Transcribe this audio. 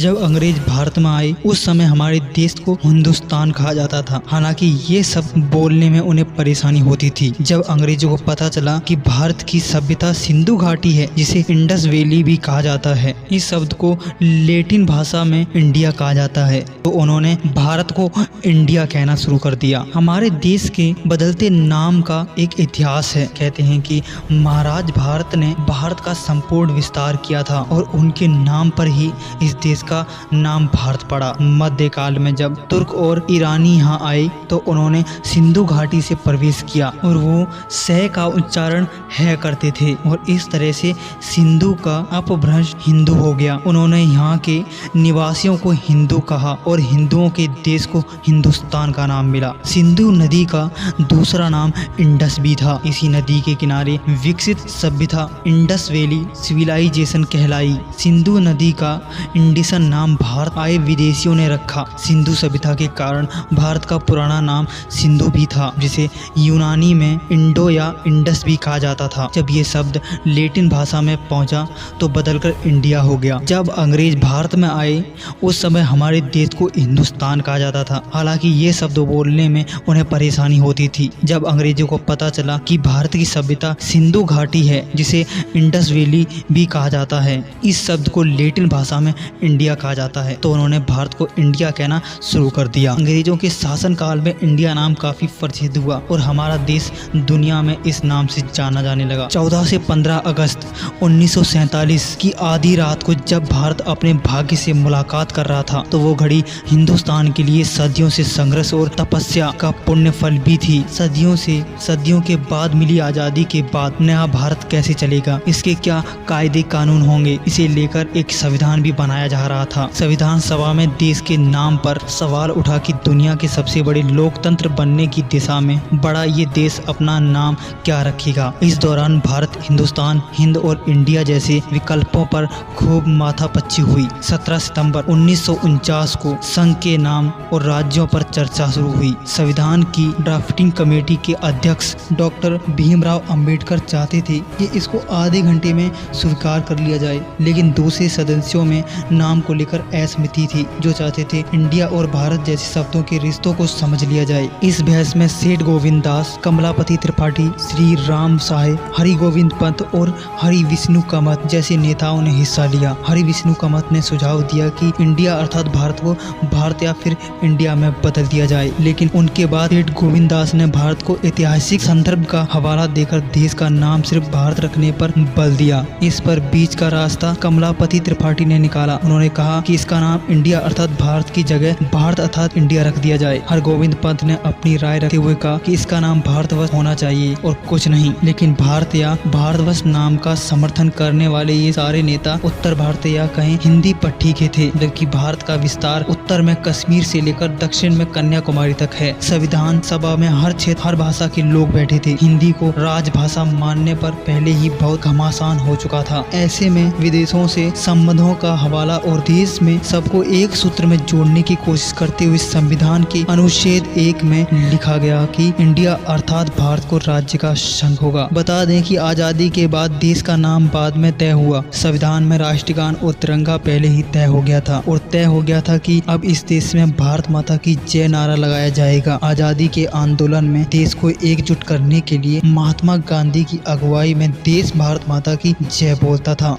जब अंग्रेज भारत में आए उस समय हमारे देश को हिंदुस्तान कहा जाता था। हालांकि ये सब बोलने में उन्हें परेशानी होती थी। जब अंग्रेजों को पता चला कि भारत की सभ्यता सिंधु घाटी है, जिसे इंडस वैली भी कहा जाता है, इस शब्द को लैटिन भाषा में इंडिया कहा जाता है, तो उन्होंने भारत को इंडिया कहना शुरू कर दिया। हमारे देश के बदलते नाम का एक इतिहास है। कहते हैं कि महाराज भारत ने भारत का संपूर्ण विस्तार किया था और उनके नाम पर ही इस देश का नाम भारत पड़ा। मध्यकाल में जब तुर्क और ईरानी यहाँ आए तो उन्होंने सिंधु घाटी से प्रवेश किया और वो सह का उच्चारण है करते थे और इस तरह से सिंधु का अपभ्रंश हिंदू हो गया। उन्होंने यहाँ के निवासियों को हिंदू कहा और हिंदुओं के देश को हिंदुस्तान का नाम मिला। सिंधु नदी का दूसरा नाम इंडस भी था। इसी नदी के किनारे विकसित सभ्यता इंडस वैली सिविलाइजेशन कहलाई। सिंधु नदी का इंडिसन नाम भारत आए विदेशियों ने रखा। सिंधु सभ्यता के कारण भारत का पुराना नाम सिंधु भी था, जिसे यूनानी में इंडो या इंडस भी कहा जाता था। जब ये शब्द लैटिन भाषा में पहुंचा तो बदलकर इंडिया हो गया। जब अंग्रेज भारत में आए उस समय हमारे देश को हिंदुस्तान कहा जाता था। हालांकि ये शब्द बोलने में उन्हें परेशानी होती थी। जब अंग्रेजों को पता चला कि भारत की सभ्यता सिंधु घाटी है, जिसे इंडस वैली भी कहा जाता है, इस शब्द को लैटिन भाषा में इंडिया कहा जाता है, तो उन्होंने भारत को इंडिया कहना शुरू कर दिया। अंग्रेजों के शासन काल में इंडिया नाम काफी प्रसिद्ध हुआ और हमारा देश दुनिया में इस नाम से जाना जाने लगा। 14 से 15 अगस्त 1947 की आधी रात को जब भारत अपने भाग्य से मुलाकात कर रहा था, तो वो घड़ी हिंदुस्तान के लिए सदियों से संघर्ष और तपस्या का पुण्य फल भी थी। सदियों के बाद मिली आजादी के बाद नया भारत कैसे चलेगा, इसके क्या कायदे कानून होंगे, इसे लेकर एक संविधान भी बनाया जा रहा था। संविधान सभा में देश के नाम पर सवाल उठा कि दुनिया के सबसे बड़े लोकतंत्र बनने की दिशा में बड़ा ये देश अपना नाम क्या रखेगा। इस दौरान भारत, हिंदुस्तान, हिंद और इंडिया जैसे विकल्पों पर खूब माथापच्ची हुई। 17 सितंबर 1949 को संघ के नाम और राज्यों पर चर्चा शुरू हुई। संविधान की ड्राफ्टिंग कमेटी के अध्यक्ष डॉक्टर भीमराव अंबेडकर चाहते थे कि इसको आधे घंटे में स्वीकार कर लिया जाए, लेकिन दूसरे सदस्यों में नाम को लेकर असहमति थी, जो चाहते थे इंडिया और भारत जैसे शब्दों के रिश्तों को समझ लिया जाए। इस बहस में सेठ गोविंद दास, कमलापति त्रिपाठी, श्री राम साहे, हरि गोविंद पंत और हरि विष्णु कामत जैसे नेताओं ने हिस्सा लिया। हरि विष्णु कामत ने सुझाव दिया कि इंडिया अर्थात भारत को भारत या फिर इंडिया में बदल दिया जाए, लेकिन उनके बाद सेठ गोविंद दास ने भारत को ऐतिहासिक संदर्भ का हवाला देकर देश का नाम सिर्फ भारत रखने पर बल दिया। इस पर बीच का रास्ता कमलापति त्रिपाठी ने निकाला। उन्होंने कहा कि इसका नाम इंडिया अर्थात भारत की जगह भारत अर्थात इंडिया रख दिया जाए। हरगोविंद पंत ने अपनी राय रखते हुए कहा कि इसका नाम भारतवर्ष होना चाहिए और कुछ नहीं। लेकिन भारत या भारतवर्ष नाम का समर्थन करने वाले ये सारे नेता उत्तर भारत या कहें हिंदी पट्टी के थे, जबकि भारत का विस्तार उत्तर में कश्मीर से लेकर दक्षिण में कन्याकुमारी तक है। संविधान सभा में हर क्षेत्र हर भाषा के लोग बैठे थे। हिंदी को राजभाषा मानने पर पहले ही बहुत घमासान हो चुका था। ऐसे में विदेशों से संबंधों का हवाला और देश में सबको एक सूत्र में जोड़ने की कोशिश करते हुए संविधान के अनुच्छेद 1 में लिखा गया कि इंडिया अर्थात भारत को राज्य का संघ होगा। बता दें कि आजादी के बाद देश का नाम बाद में तय हुआ। संविधान में राष्ट्रगान और तिरंगा पहले ही तय हो गया था और तय हो गया था कि अब इस देश में भारत माता की जय नारा लगाया जाएगा। आजादी के आंदोलन में देश को एकजुट करने के लिए महात्मा गांधी की अगुवाई में देश भारत माता की जय बोलता था।